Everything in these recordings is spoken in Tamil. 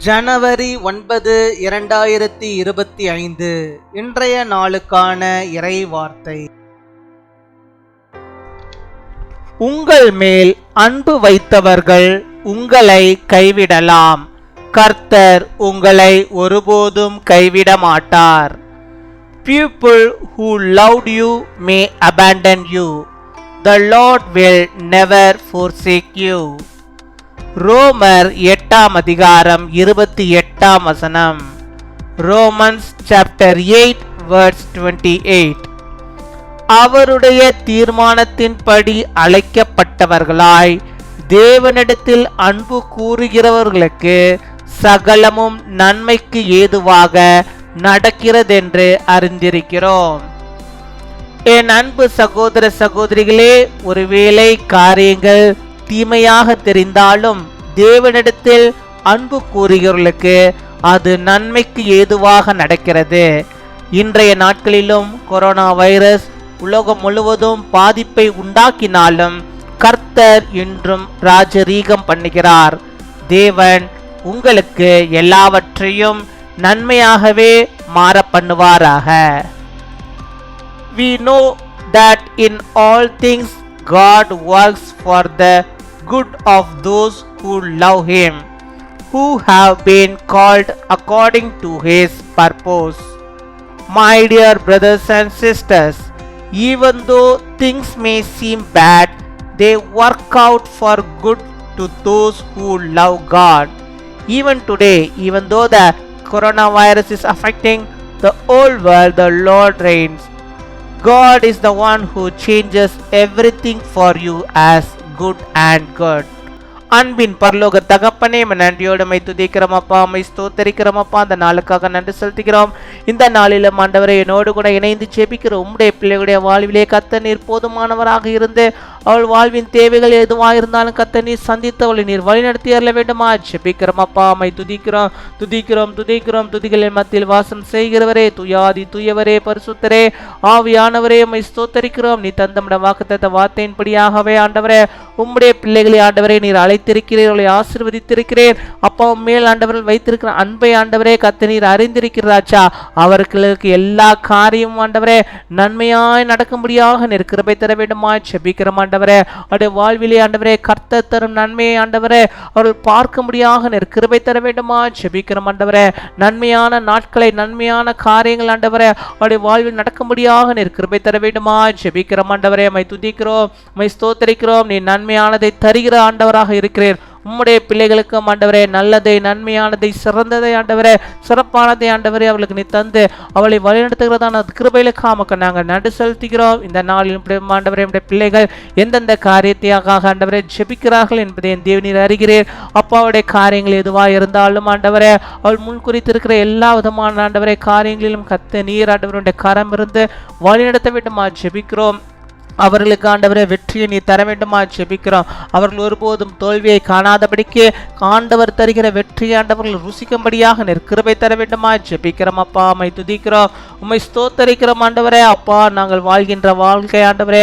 ஜனவரி 9, 2025 இன்றைய நாளுக்கான இறை வார்த்தை. உங்கள் மேல் அன்பு வைத்தவர்கள் உங்களை கைவிடலாம், கர்த்தர் உங்களை ஒருபோதும் கைவிட மாட்டார். People who loved you may abandon you. The Lord will never forsake you. ரோமர் 8 அதிகாரம் 28 ரோமன்ஸ் சாப்டர் 8 verse 28. அவருடைய தீர்மானத்தின்படி அழைக்கப்பட்டவர்களாய் தேவனிடத்தில் அன்பு கூறுகிறவர்களுக்கு சகலமும் நன்மைக்கு ஏதுவாக நடக்கிறதென்று அறிந்திருக்கிறோம். என் அன்பு சகோதர சகோதரிகளே, ஒருவேளை காரியங்கள் தீமையாக தெரிந்தாலும் தேவனிடத்தில் அன்பு கூறுகிறவர்களுக்கு அது நன்மைக்கு ஏதுவாக நடக்கிறது. இன்றைய நாட்களிலும் கொரோனா வைரஸ் உலகம் முழுவதும் பாதிப்பை உண்டாக்கினாலும் கர்த்தர் இன்றும் ராஜரீகம் பண்ணுகிறார். தேவன் உங்களுக்கு எல்லாவற்றையும் நன்மையாகவே மாற பண்ணுவாராக. We know that in all things God works for the good of those who love Him, who have been called according to His purpose. My dear brothers and sisters, even though things may seem bad, they work out for good to those who love God. Even today, even though the coronavirus is affecting the whole world, the Lord reigns. God is the one who changes everything for you as good and good. அன்பின் பரலோக தகப்பனே, நன்றியோடு மை துதிக்கிறோம் அப்பா, மை ஸ்தோத்தரிக்கிறோம் அப்பா. அந்த நாளுக்காக நன்றி செலுத்துகிறோம். இந்த நாளிலும் ஆண்டவரை என்னோடு கூட இணைந்து ஜெபிக்கிற உம்முடைய பிள்ளைகளுடைய வாழ்விலே கர்த்தர் நீர் போதுமானவராக இருந்து அவள் வாழ்வின் தேவைகள் எதுவாக இருந்தாலும் கர்த்தர் நீர் சந்தித்து அவளை நீர் வழிநடத்தி அருள வேண்டுமா ஜெபிக்கிறோம் அப்பா. மை துதிக்கிறோம் துதிக்கிறோம் துதிக்கிறோம். துதிகளின் மத்தியில் வாசம் செய்கிறவரே, துயாதி துயவரே, பரிசுத்தரே, ஆவியானவரே, மை ஸ்தோத்தரிக்கிறோம். நீ தந்தமிட வாக்குத்தத்த வார்த்தையின்படியாகவே ஆண்டவரே உம்முடைய பிள்ளைகளை ஆண்டவரே நீர் அழைத்திருக்கிறீர், ஆசீர்வதித்திருக்கிறேன் அப்பா. மேல் ஆண்டவர்கள் வைத்திருக்கிற அன்பை ஆண்டவரே கர்த்தர் நீர் அறிந்திருக்கிறாச்சா. அவர்களுக்கு எல்லா காரியமும் ஆண்டவரே நன்மையாய் நடக்கும்படியாக நீர் கிருபை தர வேண்டுமா ஜெபிக்கிறோம் ஆண்டவரே. அவருடைய வாழ்விலே ஆண்டவரே கர்த்தர் தரும் நன்மையை ஆண்டவரே அவர்கள் பார்க்கும்படியாக நீர் கிருபை தர வேண்டுமா ஜெபிக்கிறோம் ஆண்டவரே. நன்மையான நாட்களை நன்மையான காரியங்கள் ஆண்டவரே அவருடைய வாழ்வில் நடக்கும்படியாக நீர் கிருபை தர வேண்டுமா ஜெபிக்கிறோம் ஆண்டவரே. மை துதிக்கிறோம், மை ஸ்தோத்தரிக்கிறோம். நீ நன்மையானதை தருகிற ஆண்டவராக இருக்கிறேன். உம்முடைய பிள்ளைகளுக்கு ஆண்டவரே நல்லதை, நன்மையானதை, சிறந்ததை ஆண்டவரே, சிறப்பானதை ஆண்டவரே அவளுக்கு நீ தந்து அவளை வழிநடத்துகிறதான கிருபையிலுக்கு ஆமக்க நாங்கள் நன்றி செலுத்துகிறோம். இந்த நாளில் ஆண்டவரே நம்முடைய பிள்ளைகள் எந்தெந்த காரியத்தையாக ஆண்டவரே ஜெபிக்கிறார்கள் என்பதை என் தேவனீர் அறிகிறேன். அப்பாவுடைய காரியங்கள் எதுவாக இருந்தாலும் ஆண்டவரே அவள் முன்குறித்திருக்கிற எல்லா விதமான ஆண்டவரே காரியங்களிலும் கர்த்தர் நீர் ஆண்டவருடைய கரம் இருந்து வழிநடத்த வேண்டுமா ஜெபிக்கிறோம். அவர்களுக்கு ஆண்டவரே வெற்றியை நீ தர வேண்டுமா ஜெபிக்கிறோம். அவர்கள் ஒருபோதும் தோல்வியை காணாதபடிக்கு ஆண்டவர் தருகிற வெற்றியை ஆண்டவர்கள் ருசிக்கும்படியாக நீர் கிருபை தர வேண்டுமா ஜெபிக்கிறோம் அப்பா. மை துதிக்கிறோம், உம்மை ஸ்தோத்தரிக்கிறோம் ஆண்டவரே. அப்பா நாங்கள் வாழ்கின்ற வாழ்க்கை ஆண்டவரே,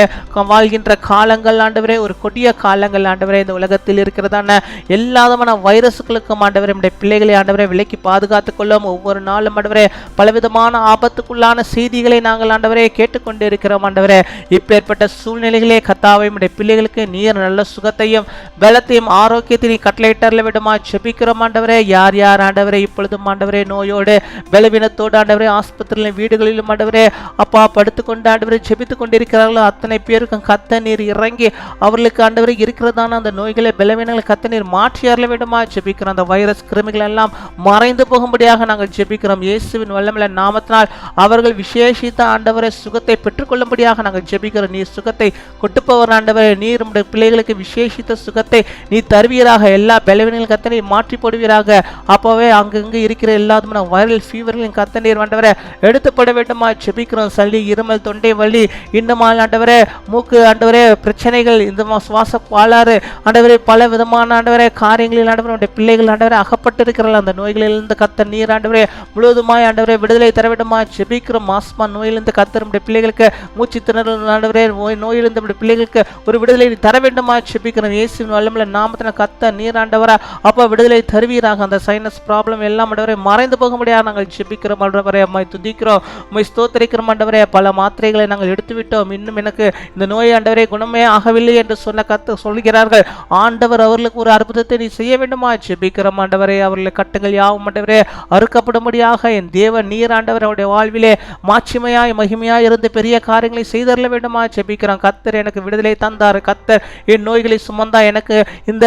வாழ்கின்ற காலங்கள் ஆண்டவரே ஒரு கொடிய காலங்கள் ஆண்டவரே. இந்த உலகத்தில் இருக்கிறதான எல்லா விதமான வைரசுகளுக்கும் ஆண்டவரே நம்முடைய பிள்ளைகளை ஆண்டவரே விலக்கி பாதுகாத்துக் கொள்ளும். ஒவ்வொரு நாளும் ஆண்டவரே பலவிதமான ஆபத்துக்குள்ளான செய்திகளை நாங்கள் ஆண்டவரே கேட்டுக்கொண்டு இருக்கிறோம் ஆண்டவரே. இப்பேற்பட்ட சூழ்நிலைகளே கர்த்தாவே நம்முடைய பிள்ளைகளுக்கு நீர் நல்ல சுகத்தையும் பலத்தையும் ஆரோக்கியத்தையும் கட்டளையிட்டருள வேண்டுமா ஜெபிக்கிறோம் ஆண்டவரே. யார் யார் ஆண்டவரே இப்பொழுதும் ஆண்டவரே நோயோடு பலவீனத்தோடு ஆண்டவரே ஆஸ்பத்திரியிலும் வீடுகளிலும் ஆண்டவரே அப்பா படுத்துக்கொண்டு ஆண்டவரை ஜெபித்துக் கொண்டிருக்கிறார்களோ அத்தனை பேருக்கும் கர்த்தர் நீர் இறங்கி அவர்களுக்கு ஆண்டவரை இருக்கிறதான அந்த நோய்களை பலவீனங்களை கர்த்தர் நீர் மாற்றி அருள வேண்டுமா ஜெபிக்கிறோம். அந்த வைரஸ் கிருமிகள் எல்லாம் மறைந்து போகும்படியாக நாங்கள் ஜெபிக்கிறோம். இயேசுவின் வல்லமையுள்ள நாமத்தினால் அவர்கள் விசேஷித்த ஆண்டவரை சுகத்தை பெற்றுக்கொள்ளும்படியாக நாங்கள் ஜெபிக்கிறோம். நீர் சுகத்தை கொட்டுப்பவர் ஆண்டவரே, நீர் நம்முடைய பிள்ளைகளுக்கு விசேஷித்த சுகத்தை நீ தருவீராக. எல்லா பலவீனங்கள் கர்த்தர் நீர் மாற்றி போடுவீராக. அப்பவே அங்கங்க இருக்கிற எல்லா வைரல் ஃபீவர்களின் கர்த்தர் நீர் ஆண்டவரே எடுத்துப்பட வேண்டுமா ஜெபிக்கிறோம். சளி, இருமல், தொண்டை வலி, இன்னுமால் ஆண்டவரே மூக்கு ஆண்டவரே பிரச்சனைகள், இந்த சுவாச பாலாறு ஆண்டவரே பல விதமான ஆண்டவரே காரியங்களில் ஆண்டவரே நம்முடைய பிள்ளைகள் ஆண்டவரே அகப்பட்டிருக்கிறார்கள். அந்த நோய்களிலிருந்து கர்த்தர் நீர் ஆண்டவரே முழுவதுமாய் ஆண்டவரே விடுதலை தர வேண்டுமா ஜெபிக்கிறோம். ஆஸ்மா நோயிலிருந்து கர்த்தர் நம்முடைய பிள்ளைகளுக்கு மூச்சு திணறல் ஆண்டவரே நோயிலிருந்து நம்முடைய பிள்ளைகளுக்கு ஒரு விடுதலை தர வேண்டுமா ஜெபிக்கிறோம். இயேசுவின் வல்லமையுள்ள நாமத்தினால் கர்த்தர் நீர் ஆண்டவரே அப்பா விடுதலை தருவீராக. அந்த சைனஸ் ப்ராப்ளம் எல்லாம் ஆண்டவரே மறைந்து போக முடியாது நாங்கள் ஜெபிக்கிறோம் ஆண்டவரே. அம்மை துதிக்கிறோம், உம்மை ஸ்தோத்திரிக்கிறோம் ஆண்டவரே. பல மாத்திரைகளை நாங்கள் எடுத்து விட்டோம், இன்னும் எனக்கு இந்த நோய் ஆண்டவரே குணமே ஆகவில்லை என்று சொன்ன கர்த்தர் சொல்கிறார்கள். ஆண்டவர் அவர்களுக்கு ஒரு அற்புதத்தை நீ செய்ய வேண்டுமா ஜெபிக்கிறோம் ஆண்டவரே. அவர்களை கட்டுங்கள் யாவும் ஆண்டவரே அறுக்கப்படும்படியாக என் தேவன் நீர் ஆண்டவர் அவருடைய வாழ்விலே மாட்சிமையாய் மகிமையாய் இருந்து பெரிய காரியங்களை செய்தரல வேண்டுமா ஜெபிக்கிறோம். கர்த்தர் எனக்கு விடுதலை தந்தார், கர்த்தர் என் நோய்களை சுமந்தா எனக்கு இந்த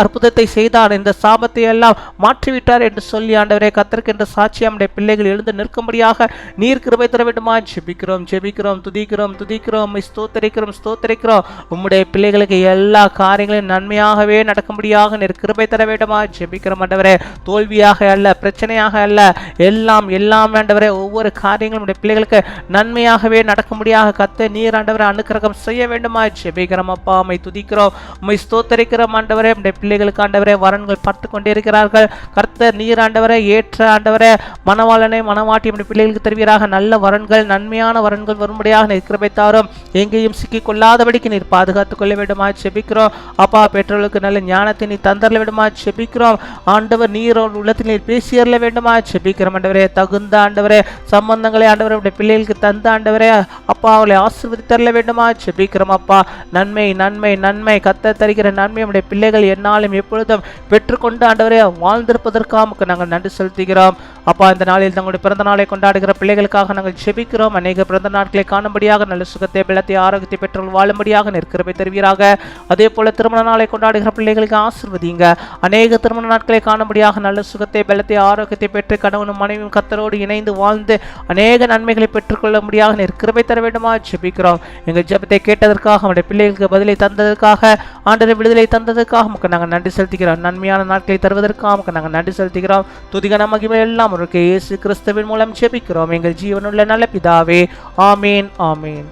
அற்புதத்தை செய்தார், இந்த சாபத்தை எல்லாம் மாற்றிவிட்டார் என்று சொல்லி ஆண்டவரே கர்த்தருக்கு என்ற சாட்சி நம்முடைய பிள்ளைகள் எழுந்து நிற்கும்படியாக நீர் கிருபை தர வேண்டுமா ஜெபிக்கிறோம். ஜெபிக்கிறோம், துதிக்கிறோம், துதிக்கிறோம், ஸ்தோத்திரிக்கிறோம், ஸ்தோத்திரிக்கிறோம். உம்முடைய பிள்ளைகளுக்கு எல்லா காரியங்களும் நன்மையாகவே நடக்கும்படியாக நீர் கிருபை தர வேண்டுமா ஜெபிக்கிறோம் ஆண்டவரே. தோல்வியாக அல்ல, பிரச்சனையாக அல்ல, எல்லாம் ஆண்டவரே ஒவ்வொரு காரியங்களும் உடைய பிள்ளைகளுக்கு நன்மையாகவே நடக்கும்படியாக கர்த்தர் நீர் ஆண்டவரே அனுக்கிரகம் செய்ய வேண்டுமா ஜெபிக்கிறோம் அப்பா. உம்மை துதிக்கிறோம், உம்மை ஸ்தோத்திரிக்கிறோம் ஆண்டவரே. உடைய பிள்ளைகளுக்கு ஆண்டவரே வரன்கள் பார்த்து கொண்டிருக்கிறார்கள். கர்த்தர் நீர் ஆண்டவரே ஏற்ற ஆண்டவரே மணவாளனை மணவாட்டி உடைய பிள்ளைகளுக்கு தருவீராக. நல்ல வரன்கள், நன்மையான வரன்கள் வரும்படியாக நீர் கிருபை தாரும். எங்கேயும் சிக்கிக் கொள்ளாதபடிக்கு நீர் பாதுகாத்துக் கொள்ள வேண்டுமா ஜெபிக்கிறோம் அப்பா. பெற்றோர்களுக்கு நல்ல ஞானத்தை நீ தந்தரல வேண்டுமா ஜெபிக்கிறோம் ஆண்டவர். நீர் உள்ளத்தில் நீர் பேசியறல வேண்டுமா ஜெபிக்கிறோம் ஆண்டவரே. தகுந்த ஆண்டவரே சம்பந்தங்களை ஆண்டவரே உடைய பிள்ளைகளுக்கு தந்த ஆண்டவரே அப்பா அவளை ஆசீர்வதித்தரல வேண்டுமா ஜெபிக்கிறோம் அப்பா. நன்மை நன்மை நன்மை கர்த்தர் தருகிற நன்மை உடைய பிள்ளைகள் என்னாலும் எப்பொழுதும் பெற்றுக்கொண்டு ஆண்டவரே வாழ்ந்திருப்பதற்காக நாங்கள் நன்றி செலுத்துகிறோம் அப்பா. இந்த நாளில் தங்களுடைய பிறந்த நாளை கொண்டாடுகிற பிள்ளைகளுக்காக நாங்கள் ஜெபிக்கிறோம். அநேக பிறந்த நாட்களை காணும்படியாக நல்ல சுகத்தை பலத்தை ஆரோக்கியத்தை பெற்றோர்கள் வாழும்படியாக நிற்கிறவை தருவீராக. அதே போல திருமண நாளை கொண்டாடுகிற பிள்ளைகளுக்கு ஆசீர்வதிங்க. அநேக திருமண நாட்களை காணும்படியாக நல்ல சுகத்தை பலத்தை ஆரோக்கியத்தை பெற்று கணவனும் மனைவியும் கர்த்தரோடு இணைந்து வாழ்ந்து அநேக நன்மைகளை பெற்றுக்கொள்ள முடியாக நீர் கிருபை தர வேண்டுமா ஜெபிக்கிறோம். எங்கள் ஜெபத்தை கேட்டதற்காக நம்முடைய பிள்ளைகளுக்கு பதிலை தந்ததற்காக ஆண்டவரே விடுதலை தந்ததற்காக நமக்கு நாங்கள் நன்றி செலுத்துகிறோம். நன்மையான நாட்களை தருவதற்காக நமக்கு நாங்கள் நன்றி செலுத்துகிறோம். துதிகன மகிமை எல்லாம் இயேசு கிறிஸ்துவின் மூலம் ஜெபிக்கிறோம் எங்கள் ஜீவனுள்ள நல்ல பிதாவே. ஆமீன், ஆமீன்.